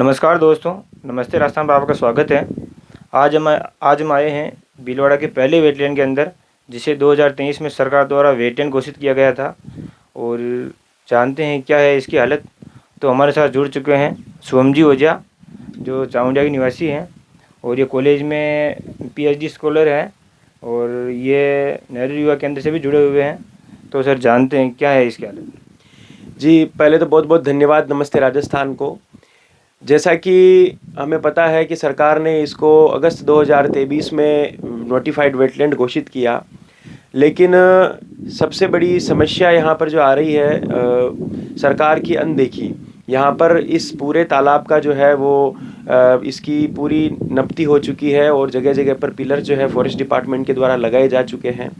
नमस्कार दोस्तों, नमस्ते। राजस्थान में आपका स्वागत है। आज हम आए हैं भीलवाड़ा के पहले वेटलैंड के अंदर, जिसे 2023 में सरकार द्वारा वेटलैंड घोषित किया गया था। और जानते हैं क्या है इसकी हालत। तो हमारे साथ जुड़ चुके हैं शुभम जी ओझा, जो चामुंडिया के निवासी हैं और ये कॉलेज में पीएचडी स्कॉलर हैं और ये नेहरू युवा केंद्र से भी जुड़े हुए हैं। तो सर, जानते हैं क्या है इसकी हालत। जी, पहले तो बहुत बहुत धन्यवाद, नमस्ते राजस्थान को। जैसा कि हमें पता है कि सरकार ने इसको अगस्त 2023 में नोटिफाइड वेटलैंड घोषित किया, लेकिन सबसे बड़ी समस्या यहाँ पर जो आ रही है, सरकार की अनदेखी। यहाँ पर इस पूरे तालाब का जो है वो इसकी पूरी नपती हो चुकी है और जगह जगह पर पिलर जो है फॉरेस्ट डिपार्टमेंट के द्वारा लगाए जा चुके हैं।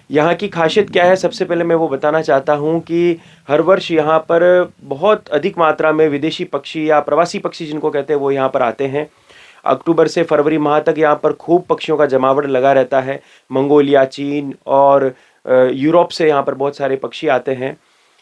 यहाँ की खासियत क्या है, सबसे पहले मैं वो बताना चाहता हूँ कि हर वर्ष यहाँ पर बहुत अधिक मात्रा में विदेशी पक्षी या प्रवासी पक्षी जिनको कहते हैं वो यहाँ पर आते हैं। अक्टूबर से फरवरी माह तक यहाँ पर खूब पक्षियों का जमावड़ लगा रहता है। मंगोलिया, चीन और यूरोप से यहाँ पर बहुत सारे पक्षी आते हैं।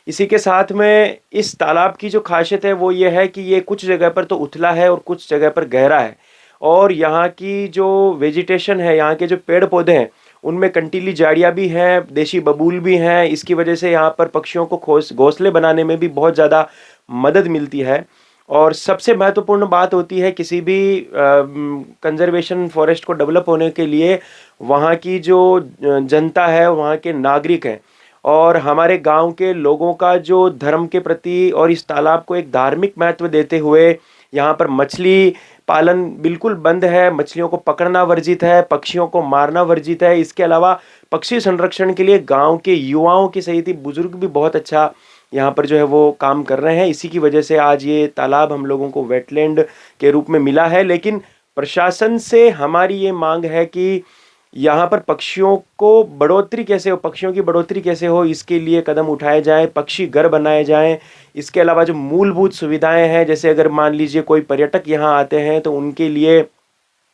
इसी के साथ में इस तालाब की जो खासियत है वो ये है कि ये कुछ जगह पर तो उथला है और कुछ जगह पर गहरा है। और यहाँ की जो वेजिटेशन है, यहाँ के जो पेड़ पौधे हैं, उनमें कंटीली झाड़ियाँ भी हैं, देशी बबूल भी हैं। इसकी वजह से यहाँ पर पक्षियों को घोंसले बनाने में भी बहुत ज़्यादा मदद मिलती है। और सबसे महत्वपूर्ण बात होती है किसी भी कंजर्वेशन फॉरेस्ट को डेवलप होने के लिए, वहाँ की जो जनता है, वहाँ के नागरिक हैं और हमारे गांव के लोगों का जो धर्म के प्रति और इस तालाब को एक धार्मिक महत्व देते हुए यहाँ पर मछली पालन बिल्कुल बंद है। मछलियों को पकड़ना वर्जित है, पक्षियों को मारना वर्जित है। इसके अलावा पक्षी संरक्षण के लिए गांव के युवाओं की सहित ही बुजुर्ग भी बहुत अच्छा यहाँ पर जो है वो काम कर रहे हैं। इसी की वजह से आज ये तालाब हम लोगों को वेटलैंड के रूप में मिला है। लेकिन प्रशासन से हमारी ये मांग है कि यहाँ पर पक्षियों की बढ़ोतरी कैसे हो, इसके लिए कदम उठाए जाएं, पक्षी घर बनाए जाएं। इसके अलावा जो मूलभूत सुविधाएं हैं, जैसे अगर मान लीजिए कोई पर्यटक यहाँ आते हैं तो उनके लिए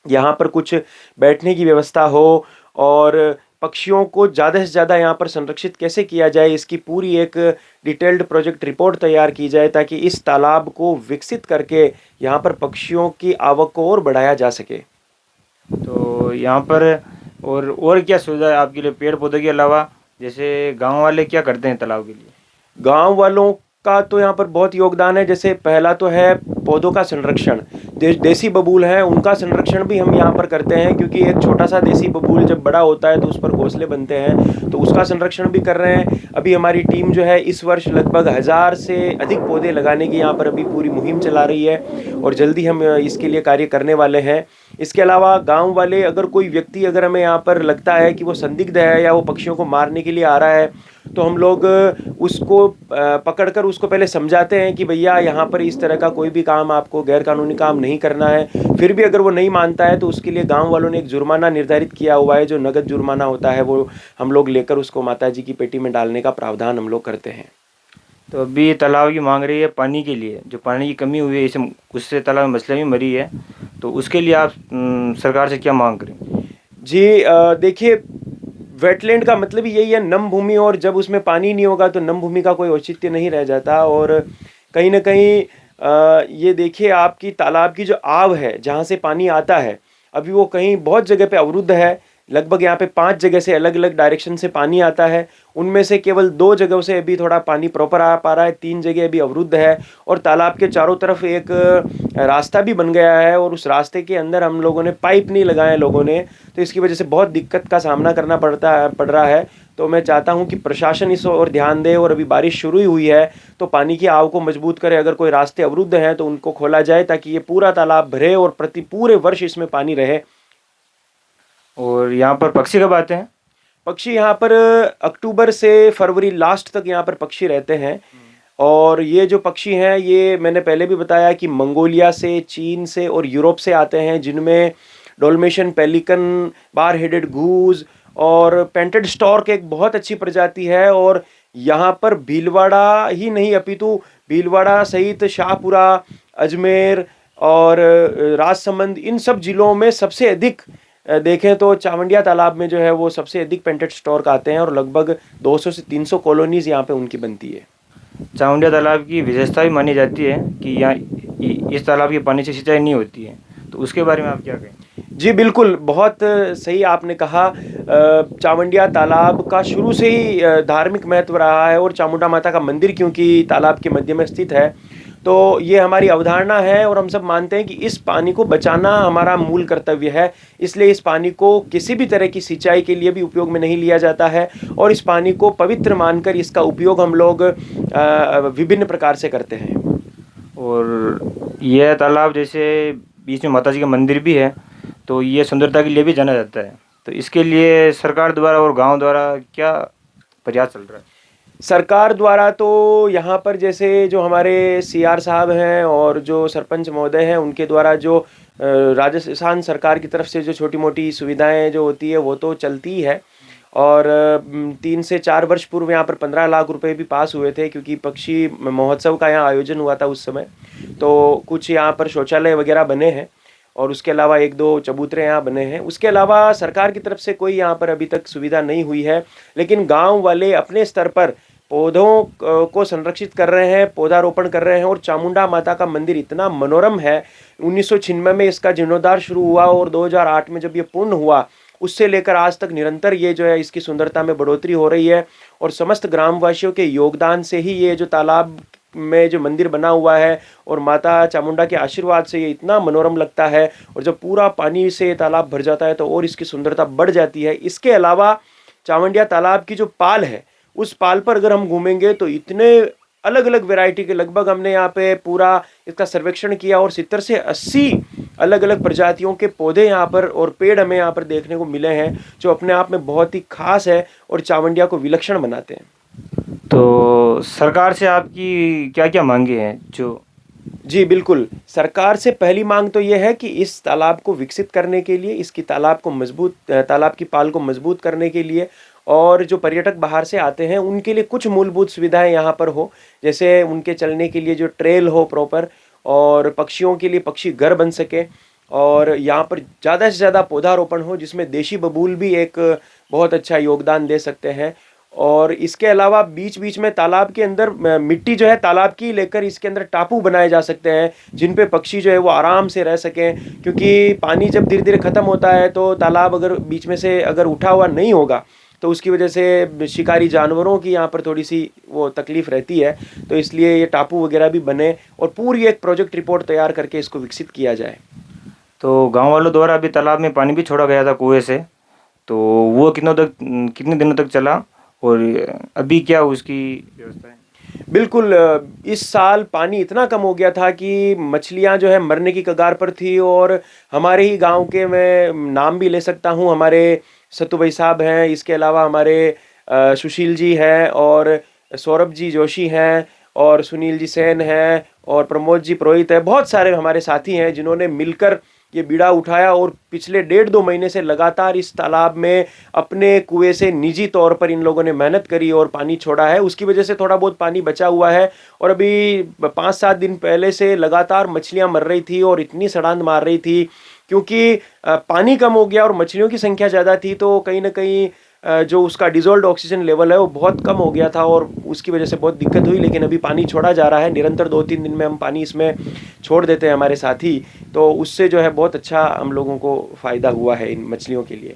यहाँ पर कुछ बैठने की व्यवस्था हो और पक्षियों को ज़्यादा से ज़्यादा यहाँ पर संरक्षित कैसे किया जाए, इसकी पूरी एक डिटेल्ड प्रोजेक्ट रिपोर्ट तैयार की जाए, ताकि इस तालाब को विकसित करके यहाँ पर पक्षियों की आवक को और बढ़ाया जा सके। तो यहाँ पर और क्या सुविधा है आपके लिए पेड़ पौधे के अलावा? जैसे गांव वाले क्या करते हैं तालाब के लिए? गांव वालों का तो यहाँ पर बहुत योगदान है। जैसे पहला तो है पौधों का संरक्षण। देसी बबूल है, उनका संरक्षण भी हम यहाँ पर करते हैं, क्योंकि एक छोटा सा देसी बबूल जब बड़ा होता है तो उस पर घोंसले बनते हैं, तो उसका संरक्षण भी कर रहे हैं। अभी हमारी टीम जो है इस वर्ष लगभग 1000 से अधिक पौधे लगाने की यहाँ पर अभी पूरी मुहिम चला रही है और जल्दी हम इसके लिए कार्य करने वाले हैं। इसके अलावा गाँव वाले, अगर कोई व्यक्ति अगर हमें यहाँ पर लगता है कि वो संदिग्ध है या वो पक्षियों को मारने के लिए आ रहा है, तो हम लोग उसको पकड़कर उसको पहले समझाते हैं कि भैया यहाँ पर इस तरह का कोई भी काम, आपको गैर कानूनी काम नहीं करना है। फिर भी अगर वो नहीं मानता है तो उसके लिए गांव वालों ने एक जुर्माना निर्धारित किया हुआ है, जो नगद जुर्माना होता है, वो हम लोग लेकर उसको माताजी की पेटी में डालने का प्रावधान हम लोग करते हैं। तो अभी तालाब की मांग रही है पानी के लिए, जो पानी की कमी हुई है, इसे उससे तालाब में मछलियाँ भी मरी है। तो उसके लिए आप सरकार से क्या मांग करें? जी, देखिए, वेटलैंड का मतलब ही यही है, नम भूमि, और जब उसमें पानी नहीं होगा तो नम भूमि का कोई औचित्य नहीं रह जाता। और कहीं ना कहीं ये देखिए, आपकी तालाब की जो आव है, जहाँ से पानी आता है, अभी वो कहीं बहुत जगह पे अवरुद्ध है। लगभग यहाँ पे 5 जगह से अलग अलग डायरेक्शन से पानी आता है। उनमें से केवल 2 जगहों से अभी थोड़ा पानी प्रॉपर आ पा रहा है, 3 जगह अभी अवरुद्ध है। और तालाब के चारों तरफ एक रास्ता भी बन गया है और उस रास्ते के अंदर हम लोगों ने पाइप नहीं लगाए लोगों ने, तो इसकी वजह से बहुत दिक्कत का सामना करना पड़ रहा है। तो मैं चाहता हूं कि प्रशासन इस ओर ध्यान दे और अभी बारिश शुरू ही हुई है तो पानी की आव को मजबूत करे। अगर कोई रास्ते अवरुद्ध हैं तो उनको खोला जाए, ताकि ये पूरा तालाब भरे और पूरे वर्ष इसमें पानी रहे। और यहाँ पर पक्षी कब आते हैं? पक्षी यहाँ पर अक्टूबर से फरवरी लास्ट तक यहाँ पर पक्षी रहते हैं। और ये जो पक्षी हैं, ये मैंने पहले भी बताया कि मंगोलिया से, चीन से और यूरोप से आते हैं, जिनमें डोल्मेशियन पेलिकन, बार हेडेड गूज और पेंटेड स्टॉर्क एक बहुत अच्छी प्रजाति है। और यहाँ पर भीलवाड़ा ही नहीं अपितु भीलवाड़ा सहित शाहपुरा, अजमेर और राजसमंद, इन सब जिलों में सबसे अधिक देखें तो चामुंडिया तालाब में जो है वो सबसे अधिक पेंटेड स्टॉर्क आते हैं और लगभग 200 से 300 कॉलोनीज यहाँ पे उनकी बनती है। चामुंडिया तालाब की विशेषता भी मानी जाती है कि यहाँ इस तालाब के पानी से सिंचाई नहीं होती है, तो उसके बारे में आप क्या कहें? जी बिल्कुल, बहुत सही आपने कहा। चावंडिया तालाब का शुरू से ही धार्मिक महत्व रहा है, और चामुंडा माता का मंदिर क्योंकि तालाब के मध्य में स्थित है, तो ये हमारी अवधारणा है और हम सब मानते हैं कि इस पानी को बचाना हमारा मूल कर्तव्य है। इसलिए इस पानी को किसी भी तरह की सिंचाई के लिए भी उपयोग में नहीं लिया जाता है, और इस पानी को पवित्र मानकर इसका उपयोग हम लोग विभिन्न प्रकार से करते हैं। और यह तालाब जैसे बीच में माता जी का मंदिर भी है, तो ये सुंदरता के लिए भी जाना जाता है, तो इसके लिए सरकार द्वारा और गांव द्वारा क्या प्रयास चल रहा है? सरकार द्वारा तो यहाँ पर जैसे जो हमारे सीआर साहब हैं और जो सरपंच महोदय हैं, उनके द्वारा जो राजस्थान सरकार की तरफ से जो छोटी मोटी सुविधाएं जो होती है वो तो चलती ही है। और 3 से 4 वर्ष पूर्व यहाँ पर 15 लाख रुपए भी पास हुए थे, क्योंकि पक्षी महोत्सव का यहाँ आयोजन हुआ था उस समय। तो कुछ यहाँ पर शौचालय वगैरह बने हैं, और उसके अलावा 1-2 चबूतरे यहाँ बने हैं। उसके अलावा सरकार की तरफ से कोई यहाँ पर अभी तक सुविधा नहीं हुई है, लेकिन गांव वाले अपने स्तर पर पौधों को संरक्षित कर रहे हैं, पौधारोपण कर रहे हैं। और चामुंडा माता का मंदिर इतना मनोरम है, 1996 में इसका जीर्णोद्धार शुरू हुआ, और 2008 में जब ये पूर्ण हुआ, उससे लेकर आज तक निरंतर ये जो है इसकी सुंदरता में बढ़ोतरी हो रही है। और समस्त ग्रामवासियों के योगदान से ही ये जो तालाब में जो मंदिर बना हुआ है, और माता चामुंडा के आशीर्वाद से ये इतना मनोरम लगता है। और जब पूरा पानी से तालाब भर जाता है तो और इसकी सुंदरता बढ़ जाती है। इसके अलावा चावंडिया तालाब की जो पाल है, उस पाल पर अगर हम घूमेंगे तो इतने अलग अलग वैरायटी के, लगभग हमने यहाँ पे पूरा इसका सर्वेक्षण किया, और 70 से 80 अलग अलग प्रजातियों के पौधे यहाँ पर और पेड़ हमें यहाँ पर देखने को मिले हैं, जो अपने आप में बहुत ही खास है और चावंडिया को विलक्षण बनाते हैं। तो सरकार से आपकी क्या क्या मांगे हैं जो? जी बिल्कुल, सरकार से पहली मांग तो ये है कि इस तालाब को विकसित करने के लिए, इसकी तालाब की पाल को मजबूत करने के लिए, और जो पर्यटक बाहर से आते हैं उनके लिए कुछ मूलभूत सुविधाएं यहाँ पर हो, जैसे उनके चलने के लिए जो ट्रेल हो प्रॉपर, और पक्षियों के लिए पक्षी घर बन सके, और यहाँ पर ज़्यादा से ज़्यादा पौधारोपण हो, जिसमें देशी बबूल भी एक बहुत अच्छा योगदान दे सकते हैं। और इसके अलावा बीच बीच में तालाब के अंदर मिट्टी जो है तालाब की लेकर इसके अंदर टापू बनाए जा सकते हैं, जिन पे पक्षी जो है वो आराम से रह सकें, क्योंकि पानी जब धीरे धीरे ख़त्म होता है तो तालाब अगर बीच में से अगर उठा हुआ नहीं होगा तो उसकी वजह से शिकारी जानवरों की यहाँ पर थोड़ी सी वो तकलीफ़ रहती है। तो इसलिए ये टापू वगैरह भी बने, और पूरी एक प्रोजेक्ट रिपोर्ट तैयार करके इसको विकसित किया जाए। तो गांव वालों द्वारा अभी तालाब में पानी भी छोड़ा गया था कुएं से, तो वो कितने दिनों तक चला, और अभी क्या उसकी व्यवस्था है? बिल्कुल, इस साल पानी इतना कम हो गया था कि मछलियां जो है मरने की कगार पर थी। और हमारे ही गांव के, मैं नाम भी ले सकता हूं, हमारे सत्तू भाई साहब हैं, इसके अलावा हमारे सुशील जी हैं, और सौरभ जी जोशी हैं, और सुनील जी सेन हैं, और प्रमोद जी पुरोहित है। बहुत सारे हमारे साथी हैं जिन्होंने मिलकर ये बीड़ा उठाया, और पिछले 1.5-2 महीने से लगातार इस तालाब में अपने कुएं से निजी तौर पर इन लोगों ने मेहनत करी और पानी छोड़ा है। उसकी वजह से थोड़ा बहुत पानी बचा हुआ है, और अभी 5-7 दिन पहले से लगातार मछलियां मर रही थी और इतनी सड़ांध मार रही थी, क्योंकि पानी कम हो गया और मछलियों की संख्या ज़्यादा थी, तो कहीं ना कहीं जो उसका डिजोल्व ऑक्सीजन लेवल है वो बहुत कम हो गया था, और उसकी वजह से बहुत दिक्कत हुई। लेकिन अभी पानी छोड़ा जा रहा है निरंतर, 2-3 दिन में हम पानी इसमें छोड़ देते हैं हमारे साथी, तो उससे जो है बहुत अच्छा हम लोगों को फ़ायदा हुआ है इन मछलियों के लिए।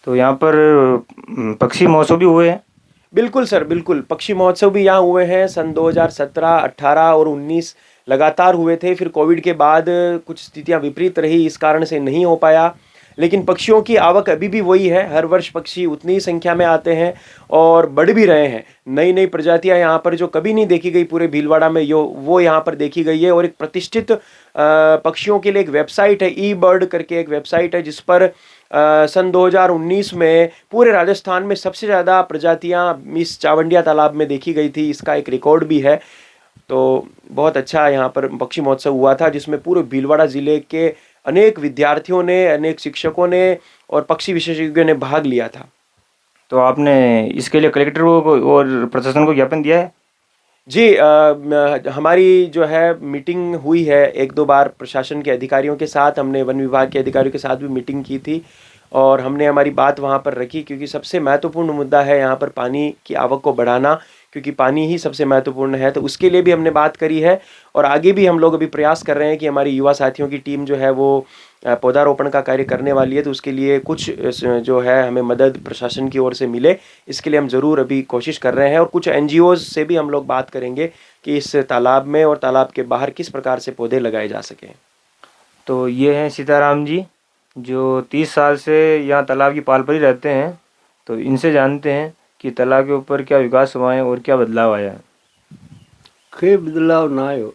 तो यहाँ पर पक्षी महोत्सव भी हुए हैं? बिल्कुल सर, बिल्कुल, पक्षी महोत्सव भी यहाँ हुए हैं। सन 2017, 18 और 19 लगातार हुए थे। फिर कोविड के बाद कुछ स्थितियाँ विपरीत रही, इस कारण से नहीं हो पाया, लेकिन पक्षियों की आवक अभी भी वही है। हर वर्ष पक्षी उतनी ही संख्या में आते हैं और बढ़ भी रहे हैं। नई नई प्रजातियां यहाँ पर जो कभी नहीं देखी गई पूरे भीलवाड़ा में, वो यहाँ पर देखी गई है। और एक प्रतिष्ठित पक्षियों के लिए एक वेबसाइट है, ई बर्ड करके एक वेबसाइट है, जिस पर सन 2019 में पूरे राजस्थान में सबसे ज़्यादा प्रजातियां इस चावंडिया तालाब में देखी गई थी। इसका एक रिकॉर्ड भी है। तो बहुत अच्छा यहाँ पर पक्षी महोत्सव हुआ था, जिसमें पूरे भीलवाड़ा ज़िले के अनेक विद्यार्थियों ने, अनेक शिक्षकों ने और पक्षी विशेषज्ञों ने भाग लिया था। तो आपने इसके लिए कलेक्टर को और प्रशासन को ज्ञापन दिया है? जी, हमारी जो है मीटिंग हुई है 1-2 बार प्रशासन के अधिकारियों के साथ। हमने वन विभाग के अधिकारियों के साथ भी मीटिंग की थी, और हमने हमारी बात वहाँ पर रखी, क्योंकि सबसे महत्वपूर्ण मुद्दा है यहाँ पर पानी की आवक को बढ़ाना। क्योंकि पानी ही सबसे महत्वपूर्ण है। तो उसके लिए भी हमने बात करी है और आगे भी हम लोग अभी प्रयास कर रहे हैं कि हमारी युवा साथियों की टीम जो है वो पौधारोपण का कार्य करने वाली है। तो उसके लिए कुछ जो है हमें मदद प्रशासन की ओर से मिले, इसके लिए हम ज़रूर अभी कोशिश कर रहे हैं। और कुछ NGOs से भी हम लोग बात करेंगे कि इस तालाब में और तालाब के बाहर किस प्रकार से पौधे लगाए जा सकें। तो ये हैं सीताराम जी, जो 30 साल से यहाँ तालाब की पाल पर ही रहते हैं। तो इनसे जानते हैं कि तालाब के ऊपर क्या विकास हुआ है और क्या बदलाव आया है। कोई बदलाव ना आयो।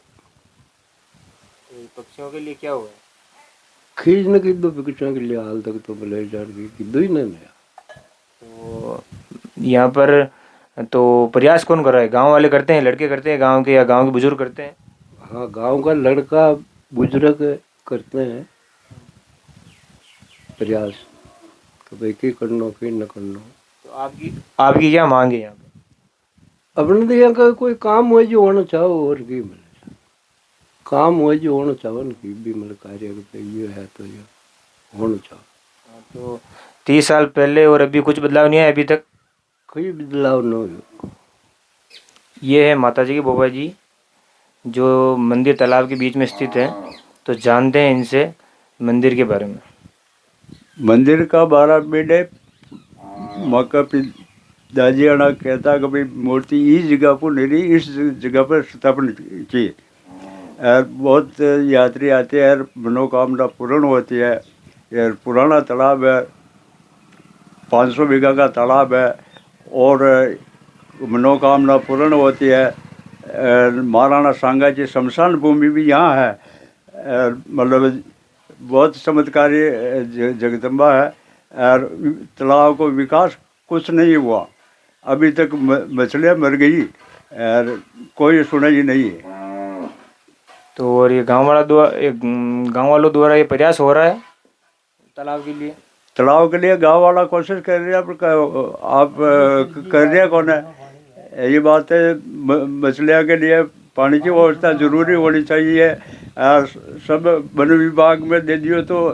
पक्षियों के लिए क्या हुआ है? खींच न किदो पक्षियों के लिए हाल तक तो भले जाड़ की किदो ही नहीं नया। तो यहाँ पर तो प्रयास कौन कर रहा है? गांव वाले करते हैं, लड़के करते हैं गांव के, या गांव के बुजुर्ग करते हैं? हाँ, गांव का लड़का बुजुर्ग करते हैं प्रयास कि भाई की करनो की न करनो। तो आपकी क्या मांग है यहाँ पे? अपने तो यहाँ का कोई काम हो जो होना चाहो और की मिले काम हो जो होना चाहो न की भी मतलब कार्य ये है तो ये होना चाहो। तो 30 साल पहले और अभी कुछ बदलाव नहीं है अभी तक? कोई बदलाव न हो। ये है माता जी की बोबा जी, जो मंदिर तालाब के बीच में स्थित है। तो जानते हैं इनसे मंदिर के बारे में। मंदिर का 12 बेडे माका दादी आना कहता कि भाई मूर्ति इस जगह पर नहीं, इस जगह पर स्थापन की। और बहुत यात्री आते हैं, मनोकामना पूर्ण होती है। यार पुराना तालाब है, 500 बीघा का तालाब है और मनोकामना पूर्ण होती है। महाराणा सांगा जी शमशान भूमि भी यहाँ है। मतलब बहुत चमत्कारी जगदम्बा है। और तालाब को विकास कुछ नहीं हुआ अभी तक, मछलियाँ मर गई और कोई सुनाई नहीं है। तो और ये गांव वालों द्वारा ये प्रयास हो रहा है तालाब के लिए? तालाब के लिए गांव वाला कोशिश कर रहे हैं, आप कर रहे कौन है? ये बात है, मछलियाँ के लिए पानी की व्यवस्था जरूरी होनी चाहिए। और सब वन विभाग में दे दियो तो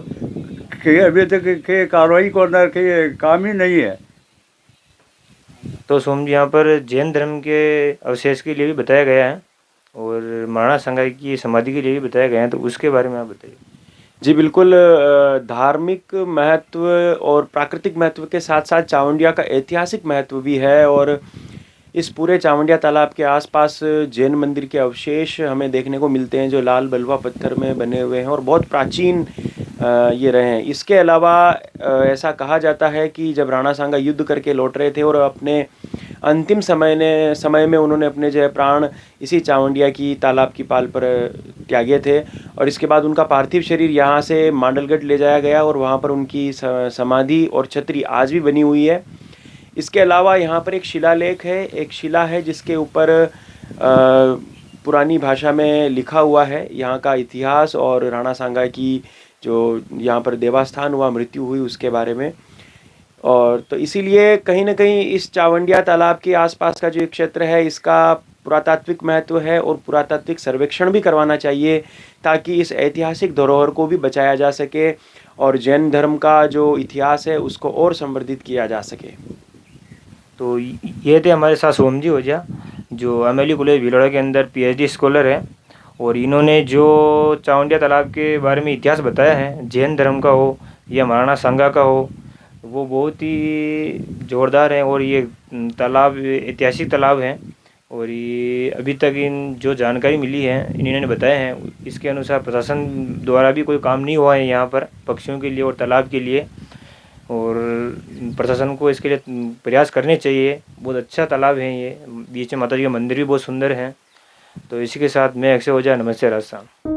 अभी तक के कार्रवाई कौन है, के काम ही नहीं है। तो सोम जी, यहाँ पर जैन धर्म के अवशेष के लिए भी बताया गया है और महाराणा सांगा की समाधि के लिए भी बताया गया है। तो उसके बारे में आप बताइए। जी बिल्कुल, धार्मिक महत्व और प्राकृतिक महत्व के साथ साथ चावंडिया का ऐतिहासिक महत्व भी है। और इस पूरे चावंडिया तालाब के आसपास जैन मंदिर के अवशेष हमें देखने को मिलते हैं, जो लाल बलुआ पत्थर में बने हुए हैं और बहुत प्राचीन ये रहे हैं। इसके अलावा ऐसा कहा जाता है कि जब राणा सांगा युद्ध करके लौट रहे थे और अपने अंतिम समय में उन्होंने अपने जो है प्राण इसी चावंडिया की तालाब की पाल पर त्यागे थे। और इसके बाद उनका पार्थिव शरीर यहाँ से मांडलगढ़ ले जाया गया और वहाँ पर उनकी समाधि और छतरी आज भी बनी हुई है। इसके अलावा यहाँ पर एक शिलालेख है, एक शिला है जिसके ऊपर पुरानी भाषा में लिखा हुआ है यहाँ का इतिहास और राणा सांगा की जो यहाँ पर देवस्थान हुआ, मृत्यु हुई, उसके बारे में। और तो इसीलिए कहीं ना कहीं इस चावंडिया तालाब के आसपास का जो क्षेत्र है इसका पुरातात्विक महत्व है और पुरातात्विक सर्वेक्षण भी करवाना चाहिए, ताकि इस ऐतिहासिक धरोहर को भी बचाया जा सके और जैन धर्म का जो इतिहास है उसको और संवर्धित किया जा सके। तो ये थे हमारे साथ सोम जी ओझा, जो एमएलए कॉलेज भीलवाड़ा के अंदर PhD स्कॉलर है। और इन्होंने जो चावंडिया तालाब के बारे में इतिहास बताया है, जैन धर्म का हो या महाराणा सांगा का हो, वो बहुत ही ज़ोरदार है। और ये तालाब ऐतिहासिक तालाब है और ये अभी तक इन जो जानकारी मिली है इन्होंने बताया है, इसके अनुसार प्रशासन द्वारा भी कोई काम नहीं हुआ है यहाँ पर पक्षियों के लिए और तालाब के लिए। और प्रशासन को इसके लिए प्रयास करने चाहिए। बहुत अच्छा तालाब है ये, बीच में माता जी का मंदिर भी बहुत सुंदर है। तो इसी के साथ मैं अक्षय ओझा, नमस्ते राजस्थान।